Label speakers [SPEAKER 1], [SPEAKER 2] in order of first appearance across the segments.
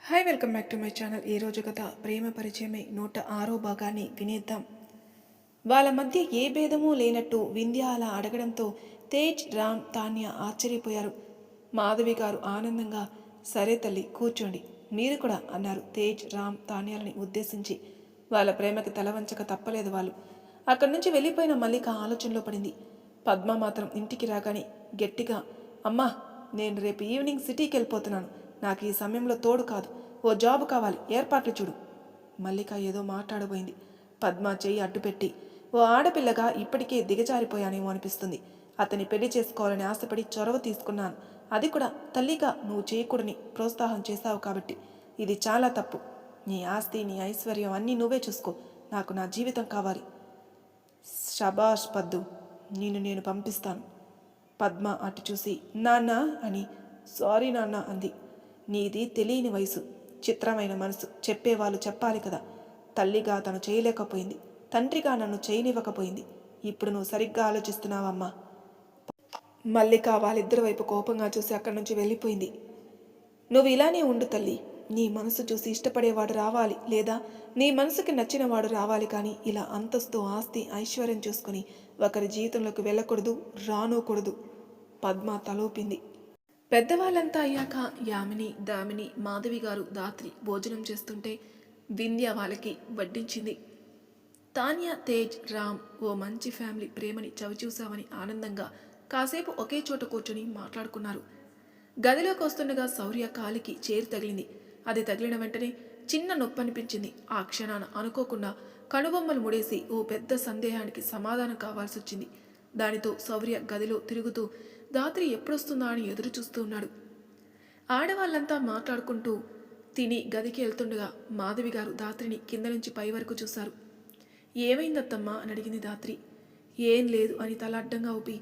[SPEAKER 1] Hi welcome back to my channel. ఈరోజు కథ ప్రేమ పరిచయమై 106వ భాగాన్ని వినేద్దాం. వాళ్ళ మధ్య ఏ భేదమూ లేనట్టు వింధ్య అలా అడగడంతో తేజ్, రామ్, తాన్య ఆశ్చర్యపోయారు. మాధవి గారు ఆనందంగా సరే తల్లి కూర్చోండి, మీరు కూడా అన్నారు తేజ్, రామ్, తాన్యాలని ఉద్దేశించి. వాళ్ళ ప్రేమకి తలవంచక తప్పలేదు వాళ్ళు. అక్కడి నుంచి వెళ్ళిపోయిన మల్లిక ఆలోచనలో పడింది. పద్మ మాత్రం ఇంటికి రాగానే గట్టిగా, అమ్మా నేను రేపు ఈవినింగ్ సిటీకి వెళ్ళిపోతున్నాను, నాకు ఈ సమయంలో తోడు కాదు, ఓ జాబ్ కావాలి, ఏర్పాట్లు చూడు. మల్లిక ఏదో మాట్లాడబోయింది. పద్మ చెయ్యి అడ్డుపెట్టి, ఓ ఆడపిల్లగా ఇప్పటికే దిగజారిపోయానేమో అనిపిస్తుంది. అతన్ని పెళ్లి చేసుకోవాలని ఆశపడి చొరవ తీసుకున్నాను. అది కూడా తల్లిగా నువ్వు చేయకూడని ప్రోత్సాహం చేశావు కాబట్టి ఇది చాలా తప్పు. నీ ఆస్తి, నీ ఐశ్వర్యం అన్నీ నువ్వే చూసుకో, నాకు నా జీవితం కావాలి. షబాష్ పద్దు, నేను పంపిస్తాను. పద్మ అటు చూసి నాన్న అని, సారీ నాన్న అంది. నీది తెలియని వయసు, చిత్రమైన మనసు, చెప్పేవాళ్ళు చెప్పాలి కదా. తల్లిగా తను చేయలేకపోయింది, తండ్రిగా నన్ను చేయనివ్వకపోయింది. ఇప్పుడు నువ్వు సరిగ్గా ఆలోచిస్తున్నావమ్మా. మల్లిక వాళ్ళిద్దరి వైపు కోపంగా చూసి అక్కడి నుంచి వెళ్ళిపోయింది. నువ్వు ఇలానే ఉండు తల్లి, నీ మనసు చూసి ఇష్టపడేవాడు రావాలి, లేదా నీ మనసుకి నచ్చినవాడు రావాలి, కానీ ఇలా అంతస్తు, ఆస్తి, ఐశ్వర్యం చూసుకుని ఒకరి జీవితంలోకి వెళ్ళకూడదు, రానూకూడదు. పద్మ తలూపింది. పెద్దవాళ్ళంతా అయ్యాక యామిని, దామిని, మాధవి గారు, దాత్రి భోజనం చేస్తుంటే వింధ్య వాళ్ళకి వడ్డించింది. తాన్య, తేజ్, రామ్ ఓ మంచి ఫ్యామిలీ ప్రేమని చవిచూసామని ఆనందంగా కాసేపు ఒకే చోట కూర్చొని మాట్లాడుకున్నారు. గదిలోకి వస్తుండగా శౌర్య కాలికి చేరు తగిలింది. అది తగిలిన వెంటనే చిన్న నొప్పి అనిపించింది. ఆ క్షణాన అనుకోకుండా కనుబొమ్మలు ముడేసి ఓ పెద్ద సందేహానికి సమాధానం కావాల్సి వచ్చింది. దానితో శౌర్య గదిలో తిరుగుతూ దాత్రి ఎప్పుడొస్తుందా అని ఎదురు చూస్తూ ఉన్నాడు. ఆడవాళ్ళంతా మాట్లాడుకుంటూ తిని గదికి వెళ్తుండగా మాధవి గారు దాత్రిని కింద నుంచి పై వరకు చూశారు. ఏమైందత్తమ్మా అని అడిగింది దాత్రి. ఏం లేదు అని తల అడ్డంగా ఊపి,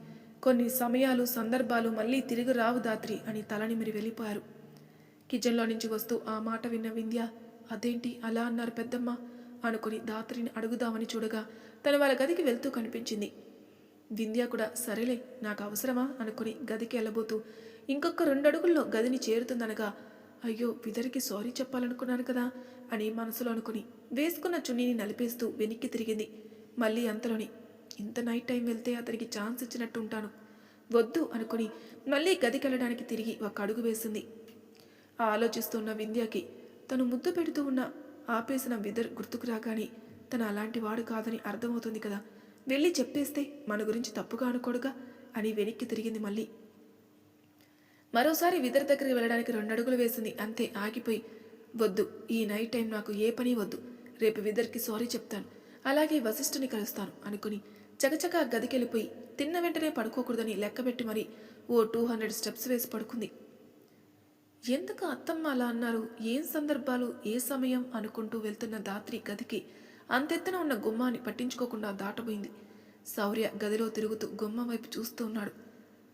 [SPEAKER 1] కొన్ని సమయాలు, సందర్భాలు మళ్ళీ తిరిగి రావు దాత్రి అని తలని మరి వెళ్ళిపోయారు. కిచెన్లో నుంచి వస్తూ ఆ మాట విన్న వింధ్య, అదేంటి అలా అన్నారు పెద్దమ్మ అనుకుని దాత్రిని అడుగుదామని చూడగా తను వాళ్ళ గదికి వెళ్తూ కనిపించింది. వింధ్య కూడా సరేలే, నాకు అవసరమా అనుకుని గదికి వెళ్ళబోతూ ఇంకొక 2 అడుగుల్లో గదిని చేరుతుందనగా, అయ్యో విదరికి సారీ చెప్పాలనుకున్నాను కదా అని మనసులో అనుకుని వేసుకున్న చున్నీని నలిపేస్తూ వెనక్కి తిరిగింది. మళ్ళీ అంతలోని, ఇంత నైట్ టైం వెళ్తే అతనికి ఛాన్స్ ఇచ్చినట్టు ఉంటాను, వద్దు అనుకుని మళ్ళీ గదికెళ్ళడానికి తిరిగి ఒక అడుగు వేసింది. ఆలోచిస్తున్న వింధ్యకి తను ముద్దు పెడుతూ ఉన్న ఆపేసిన విదర్ గుర్తుకు రాగానే తను అలాంటి వాడు కాదని అర్థమవుతుంది కదా, వెళ్ళి చెప్పేస్తే మన గురించి తప్పుగా అనుకోడుగా అని వెనక్కి తిరిగింది. మళ్ళీ మరోసారి విదర్ దగ్గరికి వెళ్ళడానికి 2 అడుగులు వేసింది. అంతే ఆగిపోయి, వద్దు ఈ నైట్ టైం నాకు ఏ పని వద్దు, రేపు విదర్కి సారీ చెప్తాను, అలాగే వశిష్ఠుని కలుస్తాను అనుకుని చకచకా గదికెళ్ళిపోయి తిన్న వెంటనే పడుకోకూడదని లెక్కబెట్టి మరి ఓ 200 స్టెప్స్ వేసి పడుకుంది. ఎందుకు అత్తమ్మ అలా అన్నారు, ఏం సందర్భాలు, ఏ సమయం అనుకుంటూ వెళ్తున్న దాత్రి గదికి అంతెత్తున ఉన్న గుమ్మాన్ని పట్టించుకోకుండా దాటబోయింది. శౌర్య గదిలో తిరుగుతూ గుమ్మం వైపు చూస్తూ ఉన్నాడు.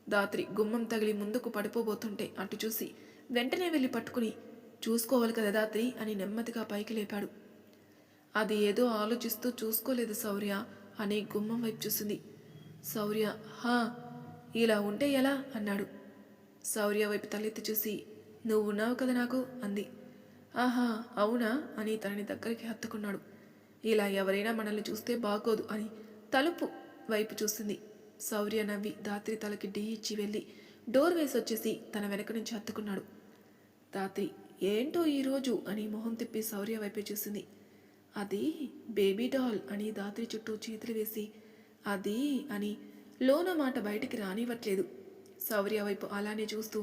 [SPEAKER 1] దాత్రి గుమ్మం తగిలి ముందుకు పడిపోబోతుంటే అటు చూసి వెంటనే వెళ్ళి పట్టుకుని, చూసుకోవాలి కదా దాత్రి అని నెమ్మదిగా పైకి లేపాడు. అది ఏదో ఆలోచిస్తూ చూసుకోలేదు శౌర్య అని గుమ్మం వైపు చూసింది. శౌర్య హా ఇలా ఉంటే ఎలా అన్నాడు. శౌర్య వైపు తలెత్తి చూసి, నువ్వు ఉన్నావు కదా నాకు అంది. ఆహా అవునా అని తనని దగ్గరికి హత్తుకున్నాడు. ఇలా ఎవరైనా మనల్ని చూస్తే బాగోదు అని తలుపు వైపు చూసింది. శౌర్య నవ్వి దాత్రి తలకి ఢీ ఇచ్చి వెళ్ళి డోర్ వేసి వచ్చేసి తన వెనక నుంచి హత్తుకున్నాడు. దాత్రి ఏంటో ఈరోజు అని మొహం తిప్పి శౌర్య వైపే చూసింది. అది బేబీ డాల్ అని దాత్రి చుట్టూ చేతులు వేసి అది అని లోన మాట బయటికి రానివ్వట్లేదు. శౌర్య వైపు అలానే చూస్తూ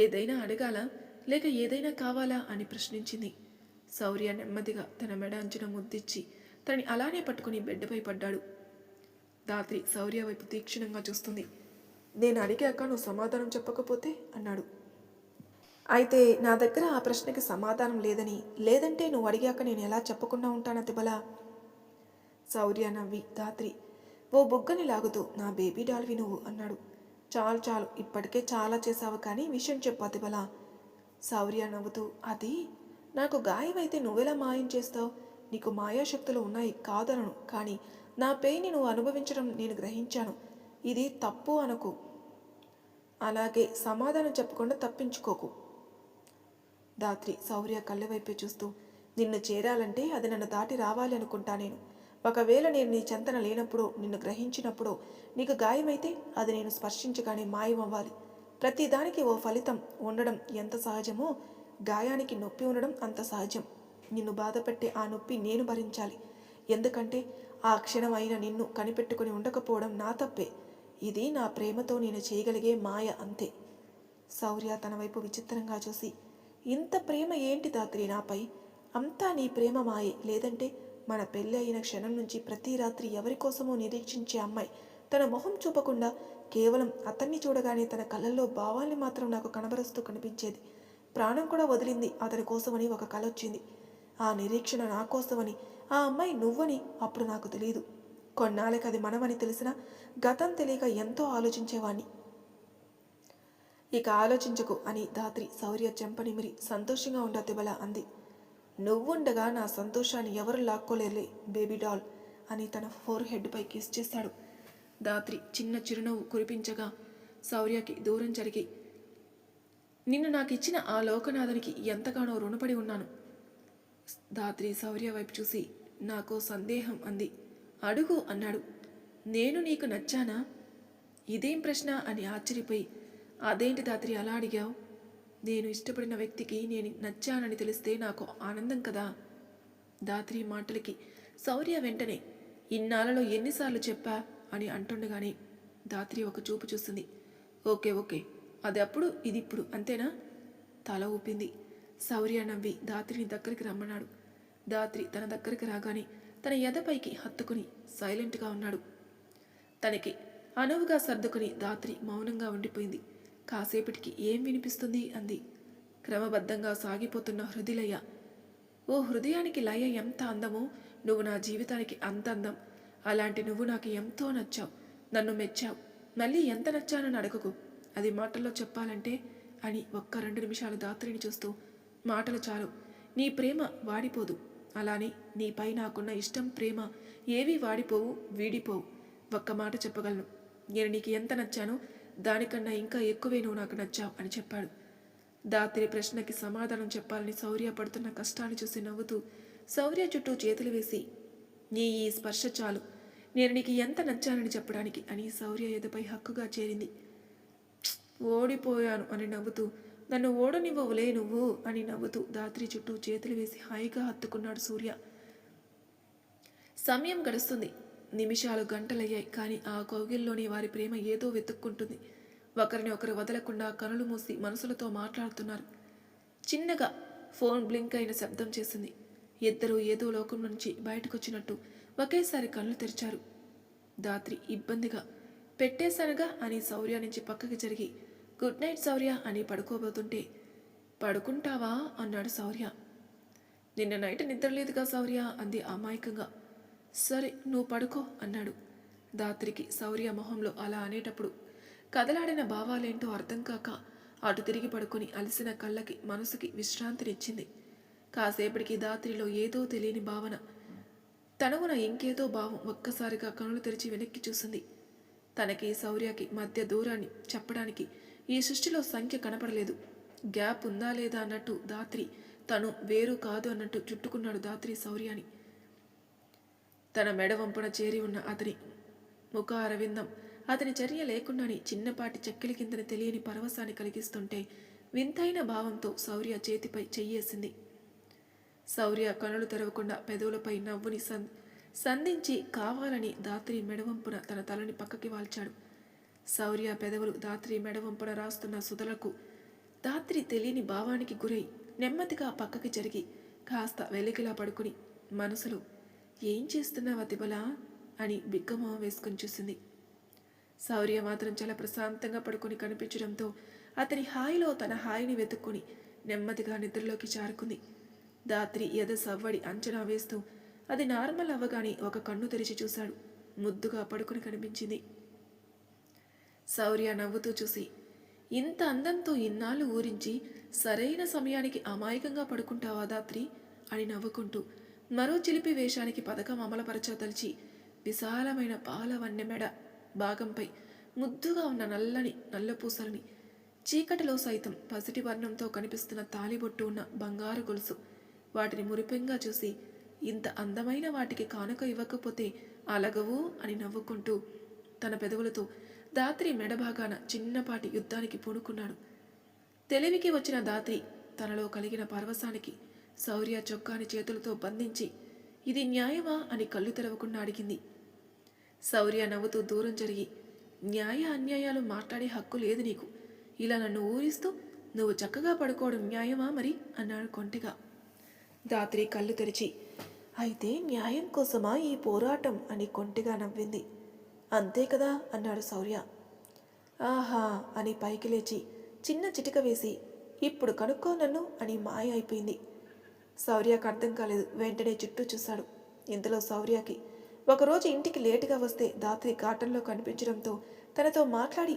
[SPEAKER 1] ఏదైనా అడగాలా లేక ఏదైనా కావాలా అని ప్రశ్నించింది. శౌర్య నెమ్మదిగా తన మెడ అంచున ముద్దిచ్చి తనని అలానే పట్టుకుని బెడ్పై పడ్డాడు. దాత్రి శౌర్య వైపు తీక్షణంగా చూస్తుంది. నేను అడిగాక నువ్వు సమాధానం చెప్పకపోతే అన్నాడు. అయితే నా దగ్గర ఆ ప్రశ్నకి సమాధానం లేదని, లేదంటే నువ్వు అడిగాక నేను ఎలా చెప్పకుండా ఉంటానా తిబలా? శౌర్య నవ్వి దాత్రి ఓ బుగ్గని లాగుతూ, నా బేబీ డాల్వి నువ్వు అన్నాడు. చాలు చాలు, ఇప్పటికే చాలా చేశావు, కానీ విషయం చెప్పు అతిబలా. శౌర్య నవ్వుతూ, అది నాకు గాయమైతే నువ్వెలా మాయం చేస్తావు, నీకు మాయాశక్తులు ఉన్నాయి కాదనను, కానీ నా పెయిన్ని నువ్వు అనుభవించడం నేను గ్రహించాను, ఇది తప్పు అనకు, అలాగే సమాధానం చెప్పకుండా తప్పించుకోకు. దాత్రి శౌర్య కళ్ళ వైపే చూస్తూ, నిన్ను చేరాలంటే అది నన్ను దాటి రావాలి అనుకుంటా నేను. ఒకవేళ నేను నీ చెంతన లేనప్పుడు, నిన్ను గ్రహించినప్పుడు నీకు గాయమైతే అది నేను స్పర్శించగానే మాయమవ్వాలి. ప్రతిదానికి ఓ ఫలితం ఉండడం ఎంత సహజమో గాయానికి నొప్పి ఉండడం అంత సహజం. నిన్ను బాధపెట్టే ఆ నొప్పి నేను భరించాలి. ఎందుకంటే ఆ క్షణం అయిన నిన్ను కనిపెట్టుకుని ఉండకపోవడం నా తప్పే. ఇది నా ప్రేమతో నేను చేయగలిగే మాయ అంతే. శౌర్య తన వైపు విచిత్రంగా చూసి, ఇంత ప్రేమ ఏంటి దాత్రి నాపై? అంతా నీ ప్రేమ మాయే. లేదంటే మన పెళ్ళి అయిన క్షణం నుంచి ప్రతి రాత్రి ఎవరికోసమో నిరీక్షించే అమ్మాయి తన మొహం చూపకుండా కేవలం అతన్ని చూడగానే తన కళ్ళల్లో భావాల్ని మాత్రం నాకు కనబరుస్తూ కనిపించేది. ప్రాణం కూడా వదిలింది అతని కోసమని ఒక కల వచ్చింది. ఆ నిరీక్షణ నా కోసమని, ఆ అమ్మాయి నువ్వని అప్పుడు నాకు తెలియదు. కొన్నాళ్ళకి అది మనమని తెలిసినా గతం తెలియక ఎంతో ఆలోచించేవాణ్ణి. ఇక ఆలోచించకు అని దాత్రి శౌర్య చెంపనిమిరి సంతోషంగా ఉండ తిబల అంది. నువ్వుండగా నా సంతోషాన్ని ఎవరు లాక్కోలేరులే బేబీ డాల్ అని తన ఫోర్ హెడ్పై కిస్ చేస్తాడు. దాత్రి చిన్న చిరునవ్వు కురిపించగా శౌర్యకి దూరం జరిగి, నిన్ను నాకిచ్చిన ఆ లోకనాథనికి ఎంతగానో రుణపడి ఉన్నాను. దాత్రి శౌర్య వైపు చూసి, నాకో సందేహం అంది. అడుగు అన్నాడు. నేను నీకు నచ్చానా? ఇదేం ప్రశ్న అని ఆశ్చర్యపోయి, అదేంటి దాత్రి అలా అడిగావు? నేను ఇష్టపడిన వ్యక్తికి నేను నచ్చానని తెలిస్తే నాకు ఆనందం కదా. దాత్రి మాటలకి శౌర్య వెంటనే, ఇన్నాళ్ళలో ఎన్నిసార్లు చెప్పా అని అంటుండగానే దాత్రి ఒక చూపు చూస్తుంది. ఓకే ఓకే, అది అప్పుడు ఇది ఇప్పుడు అంతేనా? తల ఊపింది. శౌర్య నవ్వి దాత్రిని దగ్గరికి రమ్మన్నాడు. దాత్రి తన దగ్గరికి రాగానే తన ఎదపైకి హత్తుకుని సైలెంట్గా ఉన్నాడు. తనకి అనువుగా సర్దుకుని దాత్రి మౌనంగా ఉండిపోయింది. కాసేపటికి ఏం వినిపిస్తుంది అంది. క్రమబద్ధంగా సాగిపోతున్న హృదిలయ. ఓ హృదయానికి లయ ఎంత అందమో నువ్వు నా జీవితానికి అంత అందం. అలాంటి నువ్వు నాకు ఎంతో నచ్చావు, నన్ను మెచ్చావు. మళ్ళీ ఎంత నచ్చానని అడగకు, అది మాటల్లో చెప్పాలంటే అని ఒక్క 2 నిమిషాలు దాత్రిని చూస్తూ, మాటలు చాలు, నీ ప్రేమ వాడిపోదు. అలానే నీపై నాకున్న ఇష్టం ప్రేమ ఏవీ వాడిపోవు, వీడిపోవు. ఒక్క మాట చెప్పగలను, నేను నీకు ఎంత నచ్చానో దానికన్నా ఇంకా ఎక్కువే నువ్వు నాకు నచ్చావు అని చెప్పాడు. దాత్రి ప్రశ్నకి సమాధానం చెప్పాలని శౌర్య పడుతున్న కష్టాన్ని చూసి నవ్వుతూ శౌర్య చుట్టూ చేతులు వేసి, నీ ఈ స్పర్శ చాలు నేను నీకు ఎంత నచ్చానని చెప్పడానికి అని శౌర్య ఎదపై హక్కుగా చేరింది. ఓడిపోయాను అని నవ్వుతూ, నన్ను ఓడనివ్వవులే నువ్వు అని నవ్వుతూ దాత్రి చుట్టూ చేతులు వేసి హాయిగా హత్తుకున్నాడు సూర్య. సమయం గడుస్తుంది. నిమిషాలు గంటలయ్యాయి. కానీ ఆ కౌగిల్లోని వారి ప్రేమ ఏదో వెతుక్కుంటుంది. ఒకరిని ఒకరు వదలకుండా కనులు మూసి మనసులతో మాట్లాడుతున్నారు. చిన్నగా ఫోన్ బ్లింక్ అయిన శబ్దం చేసింది. ఇద్దరూ ఏదో లోకం నుంచి బయటకొచ్చినట్టు ఒకేసారి కళ్ళు తెరిచారు. దాత్రి ఇబ్బందిగా, పెట్టేశానుగా అని శౌర్య నుంచి పక్కకి జరిగి, గుడ్ నైట్ శౌర్య అని పడుకోబోతుంటే, పడుకుంటావా అన్నాడు శౌర్య. నిన్న నైట్ నిద్రలేదుగా శౌర్య అంది అమాయకంగా. సరే నువ్వు పడుకో అన్నాడు. దాత్రికి శౌర్య మొహంలో అలా అనేటప్పుడు కదలాడిన భావాలేంటో అర్థం కాక అటు తిరిగి పడుకొని అలసిన కళ్ళకి మనసుకి విశ్రాంతినిచ్చింది. కాసేపటికి దాత్రిలో ఏదో తెలియని భావన, తనవున ఇంకేదో భావం ఒక్కసారిగా కనులు తెరిచి వెనక్కి చూసింది. తనకి శౌర్యకి మధ్య దూరాన్ని చెప్పడానికి ఈ సృష్టిలో సంఖ్య కనపడలేదు. గ్యాప్ ఉందా లేదా అన్నట్టు దాత్రి తను వేరు కాదు అన్నట్టు చుట్టుకున్నాడు దాత్రి శౌర్యాని. తన మెడ వంపున చేరి ఉన్న అతని ముఖ అరవిందం అతని చర్య లేకుండాని చిన్నపాటి చెక్కిలి కిందని తెలియని పరవశాన్ని కలిగిస్తుంటే వింతైన భావంతో శౌర్య చేతిపై చెయ్యేసింది. శౌర్య కనులు తెరవకుండా పెదవులపై నవ్వుని సంధించి కావాలని దాత్రి మెడవంపున తన తలని పక్కకి వాల్చాడు. శౌర్య పెదవులు దాత్రి మెడవంపున రాస్తున్న సుధలకు దాత్రి తెలియని భావానికి గురై నెమ్మదిగా పక్కకి జరిగి కాస్త వెలికిలా పడుకుని మనసులో, ఏం చేస్తున్నావా తిబలా అని బిక్కమొహం వేసుకొని చూసింది. శౌర్య మాత్రం చాలా ప్రశాంతంగా పడుకొని కనిపించడంతో అతని హాయిలో తన హాయిని వెతుక్కుని నెమ్మదిగా నిద్రలోకి జారుకుంది. దాత్రి ఎద సవ్వడి అంచనా వేస్తూ అది నార్మల్ అవ్వగానే ఒక కన్ను తెరిచి చూశాడు. ముద్దుగా పడుకుని కనిపించింది. శౌర్య నవ్వుతూ చూసి, ఇంత అందంతో ఇన్నాళ్ళు ఊరించి సరైన సమయానికి అమాయకంగా పడుకుంటావా దాత్రి అని నవ్వుకుంటూ మరో చిలిపి వేషానికి పథకం అమలుపరచదలిచి విశాలమైన పాల వన్నె మెడ భాగంపై ముద్దుగా ఉన్న నల్లని నల్లపూసలని చీకటిలో సైతం పసిటి వర్ణంతో కనిపిస్తున్న తాలిబొట్టు ఉన్న బంగారు గొలుసు. వాటిని మురిపెంగా చూసి, ఇంత అందమైన వాటికి కానుక ఇవ్వకపోతే అలగవు అని నవ్వుకుంటూ తన పెదవులతో దాత్రి మెడభాగాన చిన్నపాటి యుద్ధానికి పూనుకున్నాడు. తెలివికి వచ్చిన దాత్రి తనలో కలిగిన పరవశానికి శౌర్య చొక్కాని చేతులతో బంధించి, ఇది న్యాయమా అని కళ్ళు తెరవకుండా అడిగింది. శౌర్య నవ్వుతూ దూరం జరిగి, న్యాయ అన్యాయాలు మాట్లాడే హక్కు లేదు నీకు. ఇలా నన్ను ఊరిస్తూ నువ్వు చక్కగా పడుకోవడం న్యాయమా మరి అన్నాడు కొంటెగా. దాత్రి కళ్ళు తెరిచి, అయితే న్యాయం కోసమా ఈ పోరాటం అని కొంటెగా నవ్వింది. అంతే కదా అన్నాడు శౌర్య. ఆహా అని పైకి లేచి చిన్న చిటిక వేసి, ఇప్పుడు కనుక్కో నన్ను అని మాయ అయిపోయింది. శౌర్యకు అర్థం కాలేదు. వెంటనే చుట్టూ చూశాడు. ఇంతలో శౌర్యకి ఒకరోజు ఇంటికి లేటుగా వస్తే దాత్రి గార్డెన్లో కనిపించడంతో తనతో మాట్లాడి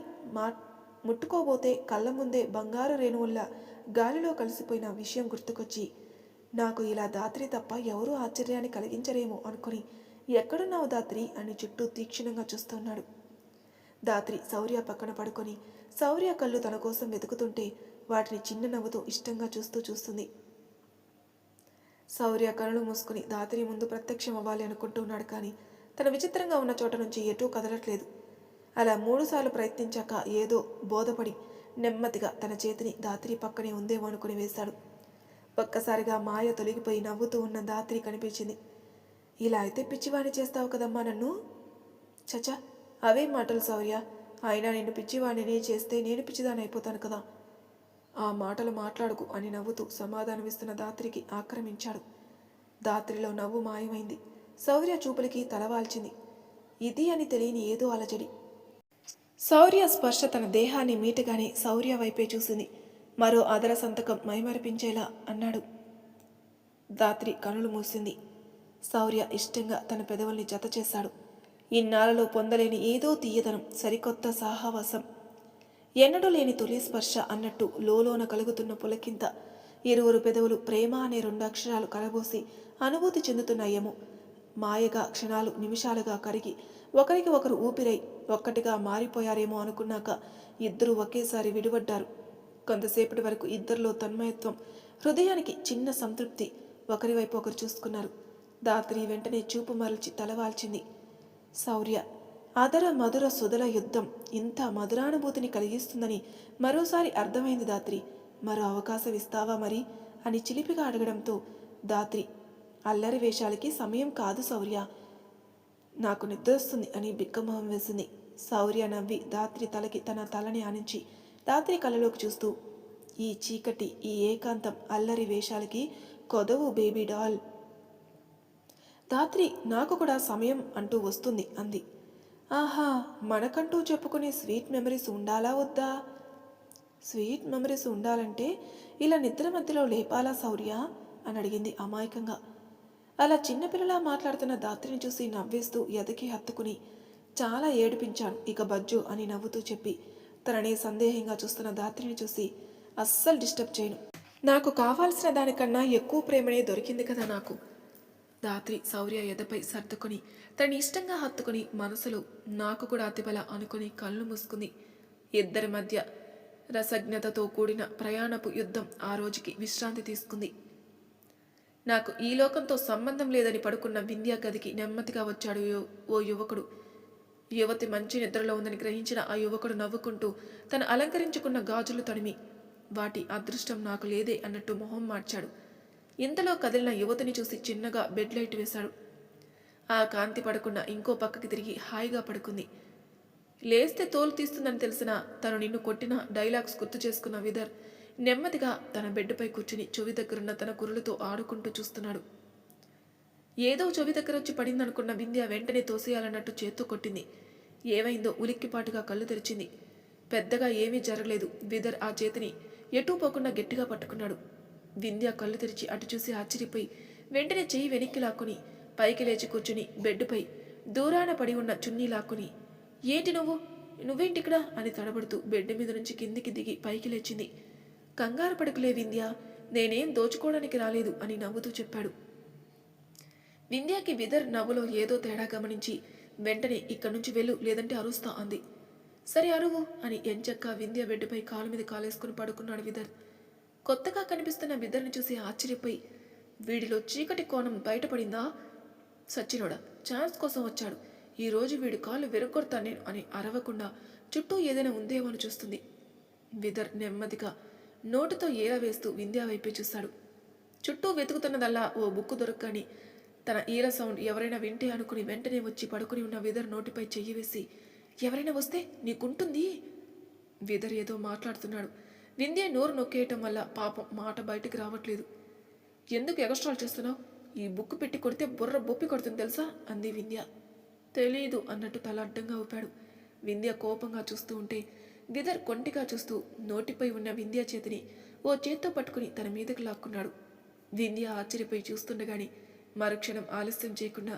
[SPEAKER 1] ముట్టుకోబోతే కళ్ళ ముందే బంగారు రేణువుల్లా గాలిలో కలిసిపోయిన విషయం గుర్తుకొచ్చి, నాకు ఇలా దాత్రి తప్ప ఎవరూ ఆశ్చర్యాన్ని కలిగించరేమో అనుకుని, ఎక్కడున్నావు దాత్రి అని చుట్టూ తీక్షణంగా చూస్తున్నాడు. దాత్రి శౌర్య పక్కన పడుకొని శౌర్య కళ్ళు తన కోసం వెతుకుతుంటే వాటిని చిన్న నవ్వుతో ఇష్టంగా చూస్తుంది. శౌర్య కళ్ళు మూసుకుని దాత్రి ముందు ప్రత్యక్షం అవ్వాలి అనుకుంటున్నాడు. కానీ తన విచిత్రంగా ఉన్న చోట నుంచి ఎటూ కదలట్లేదు. అలా 3 సార్లు ప్రయత్నించాక ఏదో బోధపడి నెమ్మదిగా తన చేతిని దాత్రి పక్కనే ఉందేమో అనుకుని వేశాడు. ఒక్కసారిగా మాయ తొలగిపోయి నవ్వుతూ ఉన్న దాత్రి కనిపించింది. ఇలా అయితే పిచ్చివాణి చేస్తావు కదమ్మా నన్ను. చచా, అవే మాటలు శౌర్య. అయినా నిన్ను పిచ్చివాణిని చేస్తే నేను పిచ్చిదాని అయిపోతాను కదా. ఆ మాటలు మాట్లాడుకు అని నవ్వుతూ సమాధానమిస్తున్న దాత్రికి ఆక్రమించాడు. దాత్రిలో నవ్వు మాయమైంది. శౌర్య చూపులకి తలవాల్చింది. ఇది అని తెలియని ఏదో అలజడి. శౌర్య స్పర్శ తన దేహాన్ని మీటగానే శౌర్య వైపే చూసింది. మరో అదర సంతకం మైమరిపించేలా అన్నాడు. దాత్రి కనులు మూసింది. శౌర్య ఇష్టంగా తన పెదవుల్ని జత చేశాడు. ఇన్నాళ్ళలో పొందలేని ఏదో తీయదనం, సరికొత్త సాహవాసం, ఎన్నడూ లేని తొలి స్పర్శ అన్నట్టు లోలోన కలుగుతున్న పులకింత. ఇరువురు పెదవులు ప్రేమ అనే 2 అక్షరాలు కలబోసి అనుభూతి చెందుతున్నాయేమో. మాయగా క్షణాలు నిమిషాలుగా కరిగి ఒకరికి ఒకరు ఊపిరై ఒక్కటిగా మారిపోయారేమో అనుకున్నాక ఇద్దరూ ఒకేసారి విడిపడ్డారు. కొంతసేపటి వరకు ఇద్దరిలో తన్మయత్వం, హృదయానికి చిన్న సంతృప్తి. ఒకరి వైపు ఒకరు చూసుకున్నారు. దాత్రి వెంటనే చూపు మరల్చి తలవాల్చింది. శౌర్య అదర మధుర సుధల యుద్ధం ఇంత మధురానుభూతిని కలిగిస్తుందని మరోసారి అర్థమైంది దాత్రి. మరో అవకాశం ఇస్తావా మరి అని చిలిపిగా అడగడంతో దాత్రి, అల్లరి వేషాలకి సమయం కాదు శౌర్య, నాకు నిద్రొస్తుంది అని బిక్కమొహం వేసింది. శౌర్య నవ్వి దాత్రి తలకి తన తలని ఆనించి దాత్రి కళ్ళలోకి చూస్తూ, ఈ చీకటి, ఈ ఏకాంతం అల్లరి వేషాలకి కొదవు బేబీ డాల్. దాత్రి, నాకు కూడా సమయం అంటూ వస్తుంది అంది. ఆహా, మనకంటూ చెప్పుకునే స్వీట్ మెమరీస్ ఉండాలా వద్దా? స్వీట్ మెమరీస్ ఉండాలంటే ఇలా నిద్ర మధ్యలో లేపాలా శౌర్య అని అడిగింది అమాయకంగా. అలా చిన్నపిల్లలా మాట్లాడుతున్న దాత్రిని చూసి నవ్వేస్తూ ఎదకి హత్తుకుని, చాలా ఏడిపించాను ఇక బజ్జు అని నవ్వుతూ చెప్పి తననే సందేహంగా చూస్తున్న దాత్రిని చూసి, అస్సలు డిస్టర్బ్ చేయను, నాకు కావాల్సిన దానికన్నా ఎక్కువ ప్రేమనే దొరికింది కదా నాకు. దాత్రి శౌర్య ఎదపై సర్దుకొని తనని ఇష్టంగా హత్తుకుని మనసులో నాకు కూడా అతిబల అనుకుని కళ్ళు మూసుకుంది. ఇద్దరి మధ్య రసజ్ఞతతో కూడిన ప్రయాణపు యుద్ధం ఆ రోజుకి విశ్రాంతి తీసుకుంది. నాకు ఈ లోకంతో సంబంధం లేదని పడుకున్న వింధ్యా గదికి నెమ్మదిగా వచ్చాడు ఓ యువకుడు. యువతి మంచి నిద్రలో ఉందని గ్రహించిన ఆ యువకుడు నవ్వుకుంటూ తను అలంకరించుకున్న గాజులు తడిమి, వాటి అదృష్టం నాకు లేదే అన్నట్టు మొహం మార్చాడు. ఇంతలో కదిలిన యువతిని చూసి చిన్నగా బెడ్ లైట్ వేశాడు. ఆ కాంతి పడుకున్న ఇంకో పక్కకి తిరిగి హాయిగా పడుకుంది. లేస్తే తోలు తీస్తుందని తెలిసిన తను నిన్ను కొట్టిన డైలాగ్స్ గుర్తు చేసుకున్న విదర్ నెమ్మదిగా తన బెడ్పై కూర్చుని చెవి దగ్గరున్న తన కురులతో ఆడుకుంటూ చూస్తున్నాడు. ఏదో చెవి దగ్గర వచ్చి పడిందనుకున్న వింధ్య వెంటనే తోసేయాలన్నట్టు చేత్తో కొట్టింది. ఏమైందో ఉలిక్కిపాటుగా కళ్ళు తెరిచింది. పెద్దగా ఏమీ జరగలేదు. విదర్ ఆ చేతిని ఎటూ పోకుండా గట్టిగా పట్టుకున్నాడు. వింధ్య కళ్ళు తెరిచి అటు చూసి ఆశ్చర్యపోయి వెంటనే చెయ్యి వెనక్కి లాక్కుని పైకి లేచి కూర్చుని బెడ్డుపై దూరాన పడి ఉన్న చున్నీ లాక్కుని, ఏంటి నువ్వేంటిక్కడ అని తడబడుతూ బెడ్ మీద నుంచి కిందికి దిగి పైకి లేచింది. కంగారు పడుకులే వింధ్య, నేనేం దోచుకోవడానికి రాలేదు అని నవ్వుతూ చెప్పాడు. వింధ్యాకి విదర్ నవ్వులో ఏదో తేడా గమనించి వెంటనే ఇక్కడి నుంచి వెళ్ళు, లేదంటే అరుస్తా అంది. సరే అరువు అని ఎంచక్క వింధ్య బెడ్డుపై కాలు మీద కాలేసుకుని పడుకున్నాడు విదర్. కొత్తగా కనిపిస్తున్న విదర్ని చూసి ఆశ్చర్యపోయి, వీడిలో చీకటి కోణం బయటపడిందా? సచ్చినోడా, ఛాన్స్ కోసం వచ్చాడు. ఈరోజు వీడి కాళ్ళు విరగొడతాను నేను అని అరవకుండా చుట్టూ ఏదైనా ఉందేమో అని చూస్తుంది. విదర్ నెమ్మదిగా నోటుతో ఏల వేస్తూ వింధ్య వైపే చూశాడు. చుట్టూ వెతుకుతున్నదల్లా ఓ బుక్కు దొరకని తన ఈల సౌండ్ ఎవరైనా వింటే అనుకుని వెంటనే వచ్చి పడుకుని ఉన్న విదర్ నోటిపై చెయ్యి వేసి, ఎవరైనా వస్తే నీకుంటుంది. విదర్ ఏదో మాట్లాడుతున్నాడు. వింధ్య నోరు నొక్కేయటం వల్ల పాపం మాట బయటికి రావట్లేదు. ఎందుకు ఎగస్ట్రాల్ చేస్తున్నావు? ఈ బుక్ పెట్టి కొడితే బుర్ర బొప్పి కొడుతుంది తెలుసా అంది వింధ్య. తెలీదు అన్నట్టు తల అడ్డంగా ఊపాడు. వింధ్య కోపంగా చూస్తూ ఉంటే విదర్ కొంటిగా చూస్తూ నోటిపై ఉన్న వింధ్య చేతిని ఓ చేత్తో పట్టుకుని తన మీదకు లాక్కున్నాడు. వింధ్య ఆశ్చర్యపోయి చూస్తుండగాని మరుక్షణం ఆలస్యం చేయకుండా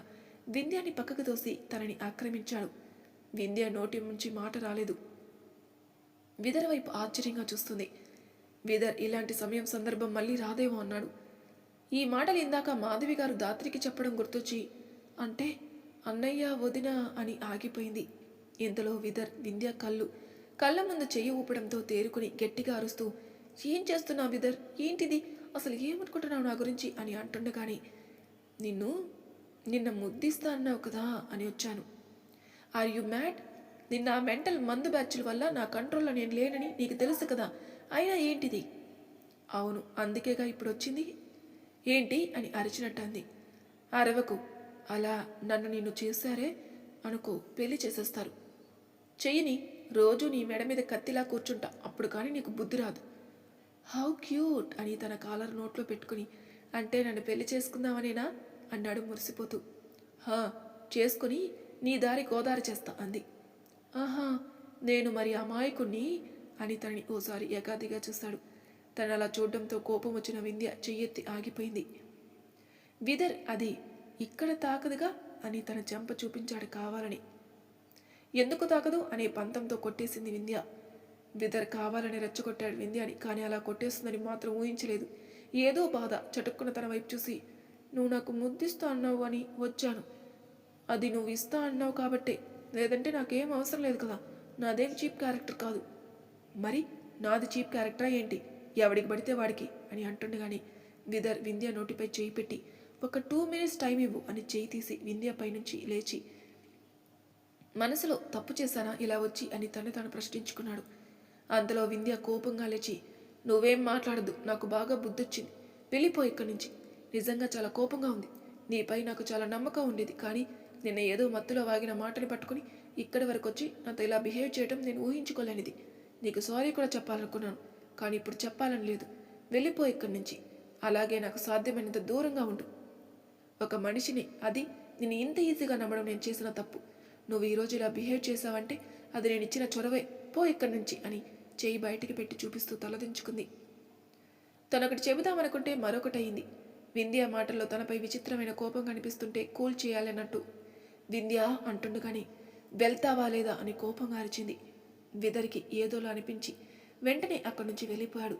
[SPEAKER 1] వింధ్యాని పక్కకు తోసి తనని ఆక్రమించాడు. వింధ్య నోటి నుంచి మాట రాలేదు. విదర్ వైపు ఆశ్చర్యంగా చూస్తుంది. విదర్ ఇలాంటి సమయం సందర్భం మళ్ళీ రాదేమో అన్నాడు. ఈ మాటలు ఇందాక మాధవి గారు దాత్రికి చెప్పడం గుర్తొచ్చి, అంటే అన్నయ్య వదిన అని ఆగిపోయింది. ఇంతలో విదర్ వింధ్య కళ్ళ ముందు చెయ్యి ఊపడంతో తేరుకుని గట్టిగా అరుస్తూ, ఏం చేస్తున్నావు విదర్? ఏంటిది? అసలు ఏమనుకుంటున్నావు నా గురించి అని అంటుండగాని, నిన్న ముద్దిస్తా అన్నావు కదా అని వచ్చాను. Are you mad? నిన్న మెంటల్ మందు బ్యాచ్ల వల్ల నా కంట్రోల్లో నేను లేనని నీకు తెలుసు కదా, అయినా ఏంటిది? అవును, అందుకేగా ఇప్పుడు వచ్చింది. ఏంటి అని అరిచినట్టు అంది. అరవకు, అలా నన్ను నిన్ను చేశారే అనుకో పెళ్లి చేసేస్తారు. చెయ్యిని, రోజు నీ మెడ మీద కత్తిలా కూర్చుంటా, అప్పుడు కానీ నీకు బుద్ధి రాదు. హౌ క్యూట్ అని తన కాలర్ నోట్లో పెట్టుకుని, అంటే నన్ను పెళ్లి చేసుకుందామనేనా అన్నాడు మురిసిపోతూ. హా, చేసుకుని నీ దారి గోదారి చేస్తా అంది. ఆహా, నేను మరి అమాయకుణ్ణి అని తనని ఓసారి యగాదిగా చూశాడు. తను అలా చూడడంతో కోపం వచ్చిన వింధ్య చెయ్యెత్తి ఆగిపోయింది. విదర్ అది ఇక్కడ తాకదుగా అని తన చెంప చూపించాడు కావాలని. ఎందుకు తాకదు అనే పంతంతో కొట్టేసింది వింధ్య. విదర్ కావాలని రెచ్చగొట్టాడు వింధ్యని, కానీ అలా కొట్టేస్తుందని మాత్రం ఊహించలేదు. ఏదో బాధ చటుక్కున తన వైపు చూసి, నువ్వు నాకు ముద్దిస్తా అన్నావు అని వచ్చాను. అది నువ్వు ఇస్తా అన్నావు కాబట్టే, లేదంటే నాకేం అవసరం లేదు కదా. నాదేం చీప్ క్యారెక్టర్ కాదు. మరి నాది చీప్ క్యారెక్టరా ఏంటి? ఎవడికి పడితే వాడికి అని అంటుండగాని విదర్ వింధ్య నోటిపై చేయి పెట్టి, ఒక 2 minutes టైం ఇవ్వు అని చేయి తీసి వింధ్య పైనుంచి లేచి, మనసులో తప్పు చేశానా ఇలా వచ్చి అని తాను ప్రశ్నించుకున్నాడు. అంతలో వింధ్య కోపంగా లేచి, నువ్వేం మాట్లాడద్దు, నాకు బాగా బుద్ధొచ్చింది, వెళ్ళిపో ఇక్కడి నుంచి. నిజంగా చాలా కోపంగా ఉంది. నీపై నాకు చాలా నమ్మకం ఉండేది, కానీ నిన్న ఏదో మత్తులో వాగిన మాటని పట్టుకుని ఇక్కడి వరకు వచ్చి నాతో ఇలా బిహేవ్ చేయడం నేను ఊహించుకోలేనిది. నీకు సారీ కూడా చెప్పాలనుకున్నాను, కానీ ఇప్పుడు చెప్పాలని లేదు. వెళ్ళిపో ఇక్కడి నుంచి. అలాగే నాకు సాధ్యమైనంత దూరంగా ఉండు. ఒక మనిషిని, అది నేను ఇంత ఈజీగా నమ్మడం నేను చేసిన తప్పు. నువ్వు ఈరోజు ఇలా బిహేవ్ చేశావంటే అది నేను ఇచ్చిన చొరవే. పో ఇక్కడి నుంచి అని చేయి బయటికి పెట్టి చూపిస్తూ తలదించుకుంది. తనొకటి చెబుదామనుకుంటే మరొకటయింది. వింధ్య మాటల్లో తనపై విచిత్రమైన కోపం కనిపిస్తుంటే కూల్ చేయాలన్నట్టు వింధ్య అంటుండగాని, వెళ్తావా లేదా అని కోపంగా అరిచింది. విదరికి ఏదోలా అనిపించి వెంటనే అక్కడి నుంచి వెళ్ళిపోయాడు.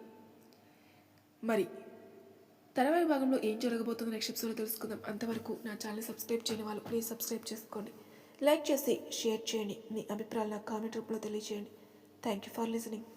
[SPEAKER 1] మరి తర్వాయి భాగంలో ఏం జరగబోతుందో నెక్స్ట్ ఎపిసోడ్లో తెలుసుకుందాం. అంతవరకు నా ఛానల్ సబ్స్క్రైబ్ చేయని వాళ్ళు ప్లీజ్ సబ్స్క్రైబ్ చేసుకోండి. లైక్ చేసి షేర్ చేయండి. మీ అభిప్రాయాలు నాకు కామెంట్ రూపంలో తెలియజేయండి. Thank you for listening.